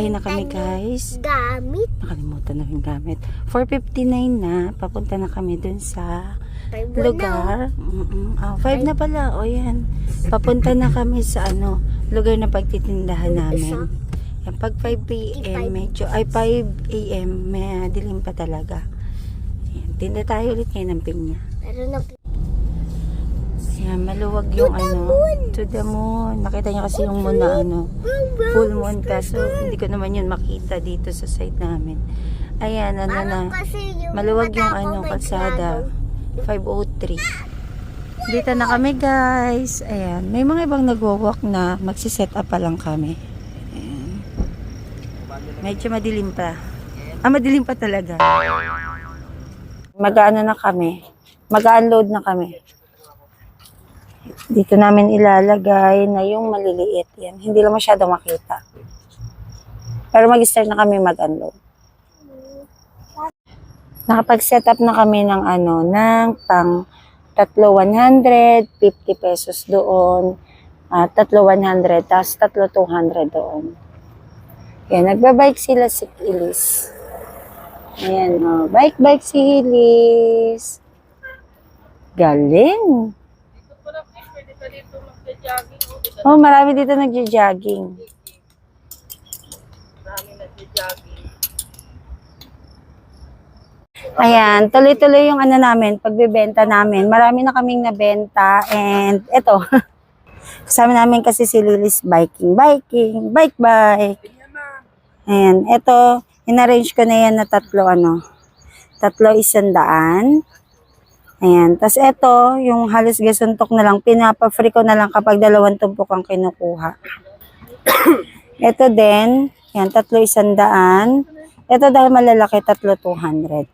Biyahe na kami guys. Gamit. Nakalimutan na yung gamit. 4:59 na. Papunta na kami dun sa lugar. 5 na pala. O yan. Papunta na kami sa lugar na pagtitindahan namin. Yan, pag 5 p.m. medyo, 5 a.m. may dilim pa talaga. Yan, tinda tayo ulit ngayon ng pinya. Pero Yan, maluwag yung to the moon. Nakita niyo kasi yung moon na full moon, kaso hindi ko naman yun makita dito sa site namin. Ayan, maluwag yung kalsada. 5:03. Dito na kami guys. Ayan, may mga ibang nagwo-walk na magsi-set up pa lang kami. Ayan. Medyo madilim pa. Madilim pa talaga. Mag-ano na kami. Mag-unload na kami. Dito namin ilalagay na yung maliliit. Yan. Hindi lang masyado makita. Pero mag-start na kami mag-unload. Nakapag-set up na kami ng ng pang 3,150 pesos doon. 3,100 tapos 3,200 doon. Yan. Nagbabike sila si Ilis. Ayan. Bike si Ilis. Galing. Marami dito nagja-jogging. Ayan, tuloy-tuloy yung namin, pagbebenta namin. Marami na kaming nabenta and eto. Kasama namin kasi si Lilis bike. Ayan, eto, in-arrange ko na yan na tatlo 100. Ayan. Tapos ito, yung halos gasuntok na lang, pinapa-free ko na lang kapag 2 tumpok ang kinukuha. Ito din, yan, 3,100. Ito dahil malalaki, 3,200.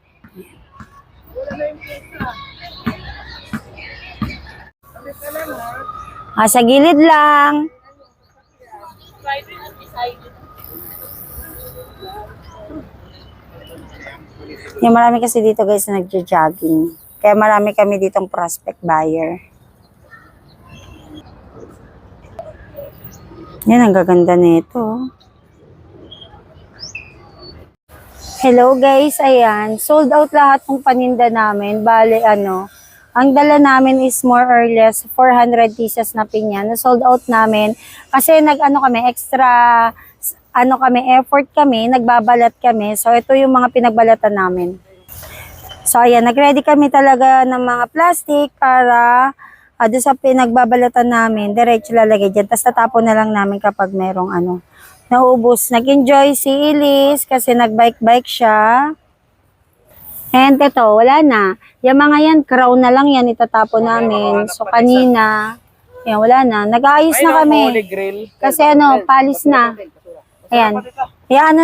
Sa gilid lang. Yung marami kasi dito guys na nagja-jogging. Kaya marami kami ditong prospect buyer. Yan, ang gaganda nito. Hello guys, ayan. Sold out lahat ng paninda namin. Bale, ang dala namin is more or less 400 pieces na pinya. Na-sold out namin. Kasi kami, extra, effort kami, nagbabalat kami. So, ito yung mga pinagbalatan namin. So, ayan, nag-ready kami talaga ng mga plastic para doon sa pinagbabalatan namin, diretso lalagay dyan. Tapos tatapon na lang namin kapag merong naubos. Nag-enjoy si Ilis kasi nag-bike siya. And ito, wala na. Yung mga yan, crown na lang yan, itatapon namin. So, kanina, yan, wala na. Nag-aayos na kami. Kasi palis na. Ayan. Ayan,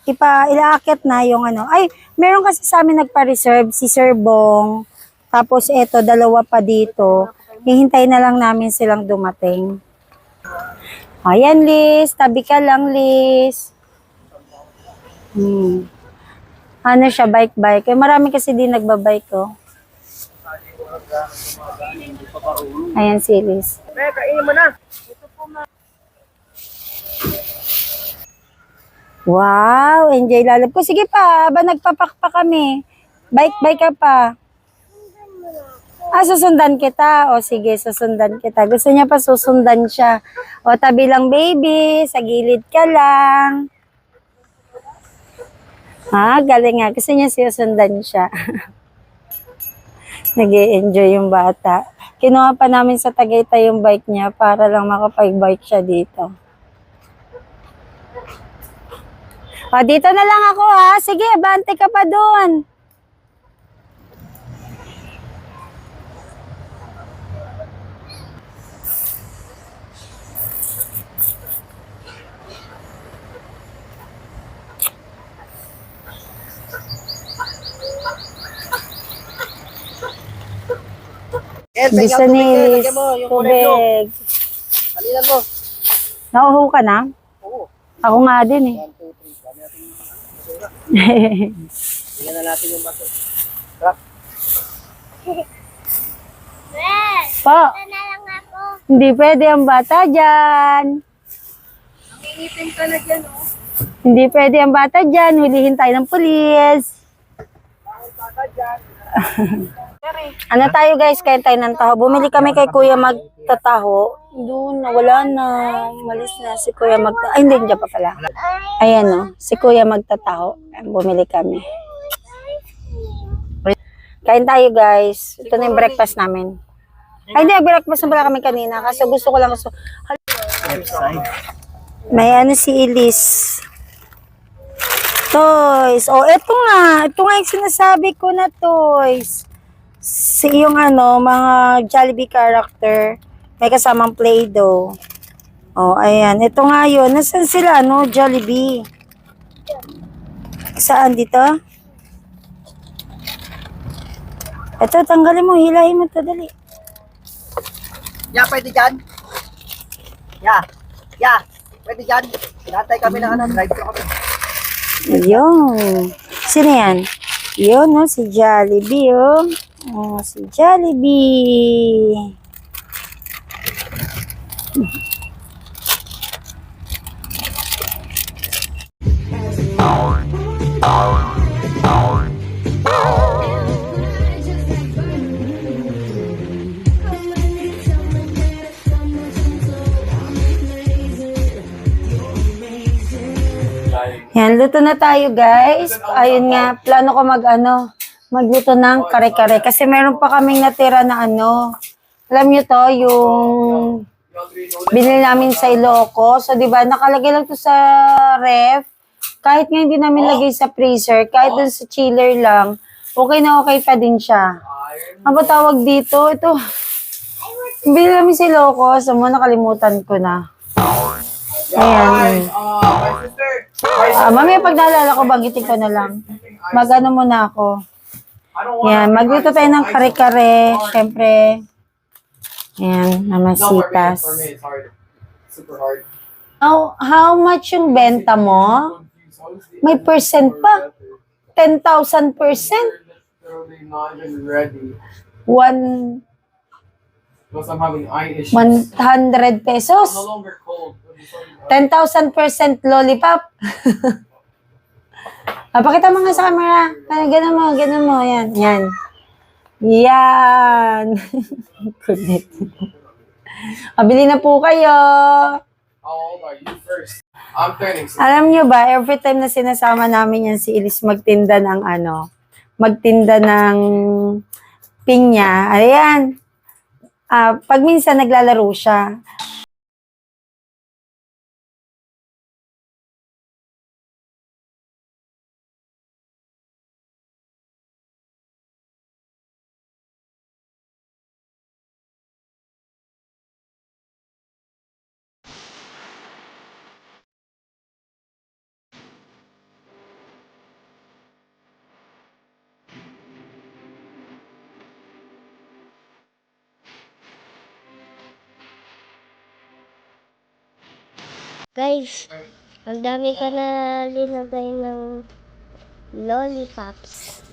ilaakit na yung Ay, meron kasi sa amin nagpa-reserve si Sir Bong. Tapos eto, 2 pa dito. Hihintay na lang namin silang dumating. Ayan, Liz. Tabi ka lang, Liz. Siya, bike. Marami kasi din nagbabike, Ayan si Liz. Kainin mo na. Wow, enjoy lalab ko. Sige pa, nagpapakpa kami. Bike ka pa. Susundan kita. O sige, susundan kita. Gusto niya pa susundan siya. O tabi lang baby, sa gilid ka lang. Galing nga. Gusto niya susundan siya. Nag-i-enjoy yung bata. Kinuha pa namin sa Tagaytay yung bike niya para lang makapag-bike siya dito. Dito na lang ako Sige, bante ka pa doon. Gusto ni tubig. Halilan mo. Nauho ka na? Oo. Ako nga din 1, 2, 3. Tingnan na natin yung baso. Trap. Po. na lang ako. Hindi pwede ang bata dyan. Nangingitim ka na dyan, Hindi pwede ang bata dyan. Hulihin tayo ng pulis. Ano tayo guys, kain tayo ng taho. Bumili kami kay Kuya magtataho. Doon, wala na. Malis na si Kuya magtataho. Ay, hindi, dyan pa pala. Ayan o, si Kuya magtataho. Bumili kami. Kain tayo guys. Ito na yung breakfast namin. Ay, hindi, breakfast na pala kami kanina. Kasi gusto ko lang may ano si Elise. Toys. Oh, eto nga. Ito nga yung sinasabi ko na toys. Yung ano, mga Jollibee character. May kasamang Play-Doh. Oh, ayan. Ito nga yun. Nasaan sila, no? Jollibee. Saan dito? Ito, tanggalin mo. Hilahin mo ito. Dali. Ya, pwede dyan. Ya, pwede dyan. Pinatay kami ng ano, drive-thru kami. Ayun. Sino yan? Yun, no? Si Jollibee, oh. Oh, si Jollibee. Yan, luto na tayo guys. Ayun nga, plano ko magluto ng kare-kare. Kasi meron pa kaming natira na alam nyo to, yung binili namin sa Ilocos. So, di ba, nakalagay lang to sa ref. Kahit nga hindi namin lagay sa freezer, kahit dun sa chiller lang, okay na okay pa din siya. Ano ba tawag dito? Ito, binili namin sa Ilocos. So, nakalimutan ko na. Ayan. Mamaya pag naalala ko, bagitin ko na lang. Mag-ano muna ako. Yan, magluto tayo ng kare-kare. Siyempre, yan, namasitas. How much yung benta mo? May percent pa. 10,000%. 100 pesos. 10,000% lollipop. Pakita mo nga sa camera. Ganun mo. Yan. Yan. Kulit. Mabili na po kayo. Alam nyo ba, every time na sinasama namin yan si Elise magtinda ng pinya. Ayan. Pag minsan naglalaro siya. Guys, ang dami ka na linagay ng lollipops.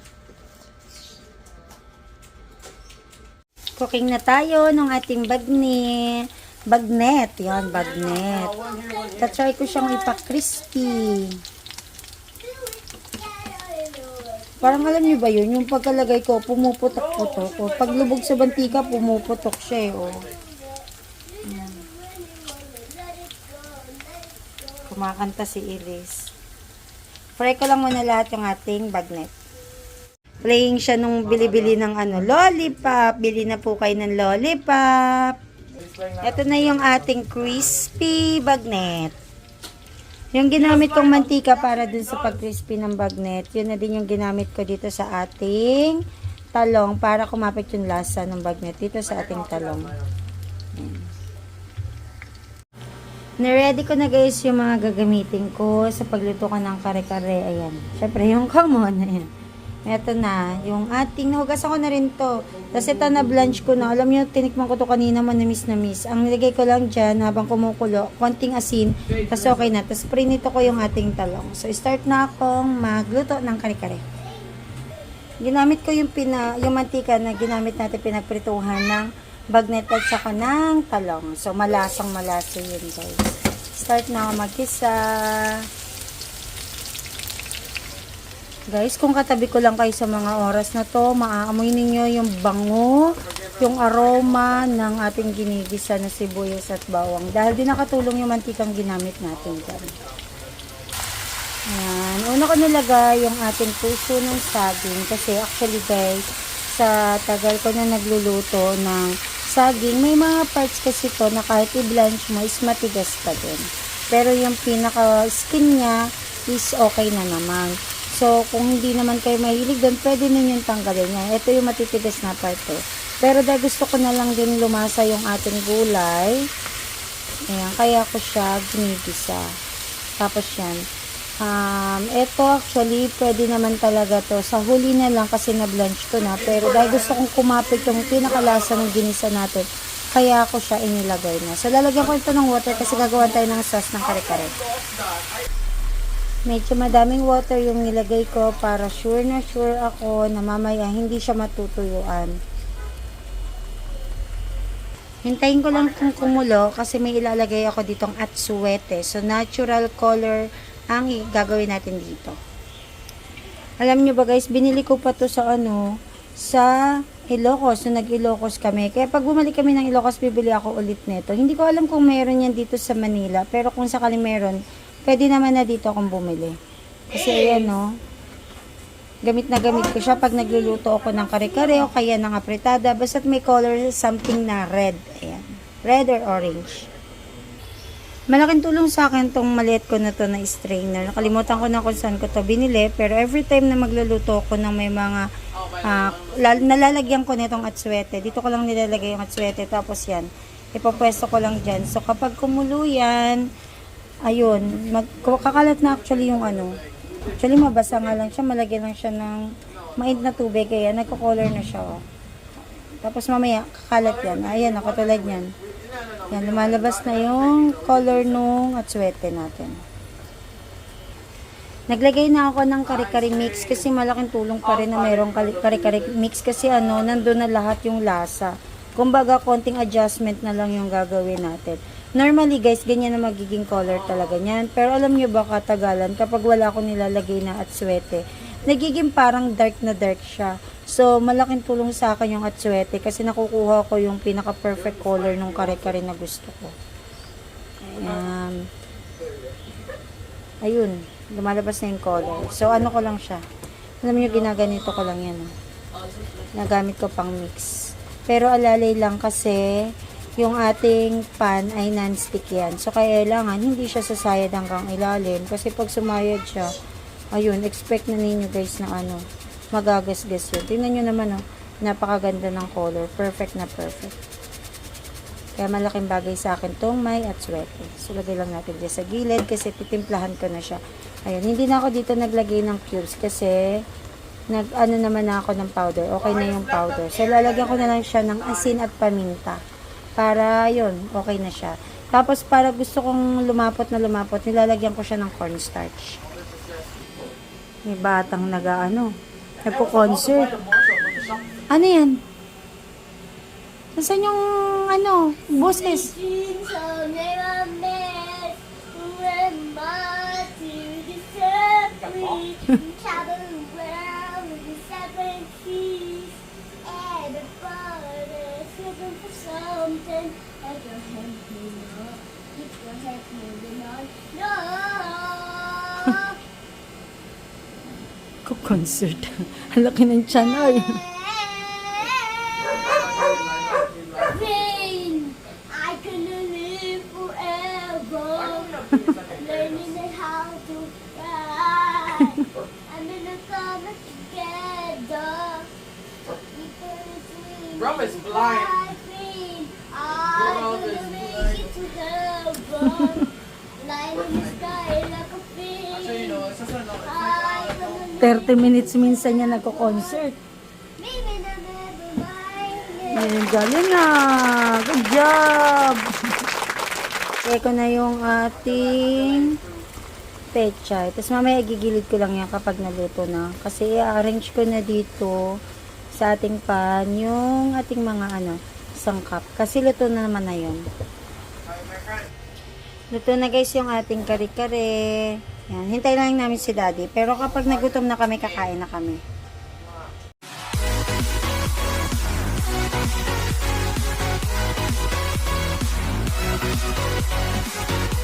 Cooking na tayo ng ating bagnet. Yan, bagnet. Tatry ko siyang ipa-crispy. Parang alam niyo ba yun? Yung pagkalagay ko, pumuputok-putok. O, pag lubog sa bantika, pumuputok siya eh. O. Kumakanta si Elise. Fry ko lang muna lahat yung ating bagnet. Playing siya nung bili-bili ng lollipop. Bili na po kayo ng lollipop. Ito na yung ating crispy bagnet. Yung ginamit kong mantika para dun sa pag-crispy ng bagnet, yun na din yung ginamit ko dito sa ating talong para kumapit yung lasa ng bagnet dito sa ating talong. Na-ready ko na guys yung mga gagamitin ko sa pagluto ko ng kare-kare. Ayan. Siyempre yung common. Ayan. Ito na. Yung ating, nahugasan ko na rin to. Tapos ito na blanch ko na. Alam nyo, tinikman ko to kanina, manamis na miss. Ang nilagay ko lang dyan habang kumukulo, konting asin. Tapos okay na. Tapos prinito ko yung ating talong. So, start na akong magluto ng kare-kare. Ginamit ko yung mantika na ginamit natin pinagprituhan ng bagnet at saka ng talong. So, malasang malasa yun guys. Start na ako magkisa. Guys, kung katabi ko lang kayo sa mga oras na to, maaamoy ninyo yung bango, yung aroma ng ating ginigisa na sibuyas at bawang. Dahil din nakatulong yung mantikang ginamit natin dyan. Ayan. Una ko nilagay yung ating puso ng saging. Kasi actually guys, sa tagal ko na nagluluto ng saging, may mga parts kasi to na kahit i-blanch mo is matigas pa din. Pero yung pinaka-skin niya is okay na naman. So, kung hindi naman kayo mahilig doon, pwede ninyong tanggalin yan. Ito yung matitigas na part to. Pero dahil gusto ko na lang din lumasa yung ating gulay, ayan, kaya ko siya ginigisa. Tapos yan. Ito actually, pwede naman talaga to. Sa huli na lang kasi na-blanch ko na. Pero dahil gusto kong kumapit yung pinakalasa ng ginisa natin, kaya ko siya inilagay na. So, lalagyan ko ito ng water kasi gagawa tayo ng sauce ng kare-kare. Medyo madaming water yung nilagay ko para sure na sure ako na mamaya hindi siya matutuyuan. Hintayin ko lang kung kumulo kasi may ilalagay ako ditong atsuete. So, natural color ang gagawin natin dito. Alam nyo ba guys, binili ko pa to sa sa Ilocos. So, nag-Ilocos kami. Kaya pag bumalik kami ng Ilocos, bibili ako ulit nito. Hindi ko alam kung meron yan dito sa Manila. Pero kung sakali meron, pwede naman na dito akong bumili. Kasi ayan gamit na gamit ko siya pag nagluluto ako ng kare-kare o kaya ng apretada. Basta't may color something na red. Ayan. Red or orange. Malaking tulong sa akin tong maliit ko na to na strainer. Nakalimutan ko na kung saan ko to binili. Pero every time na magluluto ako ng may mga nalalagyan ko nitong atsuete. Dito ko lang nilalagay yung atsuete. Tapos yan, ipapwesto ko lang dyan. So kapag kumulo yan, ayun, kakalat na actually yung Actually, mabasa nga lang siya. Malagyan lang siya ng mainit na tubig. Kaya nagko-color na siya. Tapos mamaya, kakalat yan. Ayan, katulad yan. Yan, lumalabas na yung color nung atsuete natin. Naglagay na ako ng kare-kare mix kasi malaking tulong pa rin na mayroong kare-kare mix kasi nandun na lahat yung lasa. Kumbaga, konting adjustment na lang yung gagawin natin. Normally guys, ganyan na magiging color talaga niyan. Pero alam nyo ba katagalan, kapag wala akong nilalagay na atsuete, nagiging parang dark na dark siya. So, malaking tulong sa akin yung atsuete kasi nakukuha ko yung pinaka-perfect color ng kare-kare na gusto ko. Ayan. Ayun, lumalabas na yung color. So, ko lang siya. Alam nyo, ginaganito ko lang yan. Nagamit ko pang mix. Pero alalay lang kasi yung ating pan ay non-stick yan. So, kailangan hindi siya sasayad hanggang ilalim. Kasi pag sumayad siya, ayun, expect na ninyo guys na magagasgas yun. Tingnan nyo naman, napakaganda ng color. Perfect na perfect. Kaya malaking bagay sa akin tong may atsuete. So, lagay lang natin dyan sa gilid kasi titimplahan ko na siya. Ayun, hindi na ako dito naglagay ng cubes kasi naman na ako ng powder. Okay na yung powder. So, lalagyan ko na lang siya ng asin at paminta. Para, yun, okay na siya. Tapos, para gusto kong lumapot, nilalagyan ko siya ng cornstarch. May batang nagpo-concert. Ano yan? Nasaan yung, boses? Concert. Ang laki ng channel. Rain, I can live forever. Learning how to fly. I'm in the summer together. Rob is blind. I'm gonna make it to heaven. Flying in the sky like a fish. 30 minutes minsan niya nagko-concert. Ayan, galing na. Good job. Eko na yung ating pechay. Tapos mamaya gigilid ko lang yan kapag naluto na. Kasi i-arrange ko na dito sa ating pan yung ating mga sangkap. Kasi luto na naman na yun. Luto na guys yung ating kare-kare. Yan, hintay lang namin si daddy. Pero kapag nagutom na kami, kakain na kami.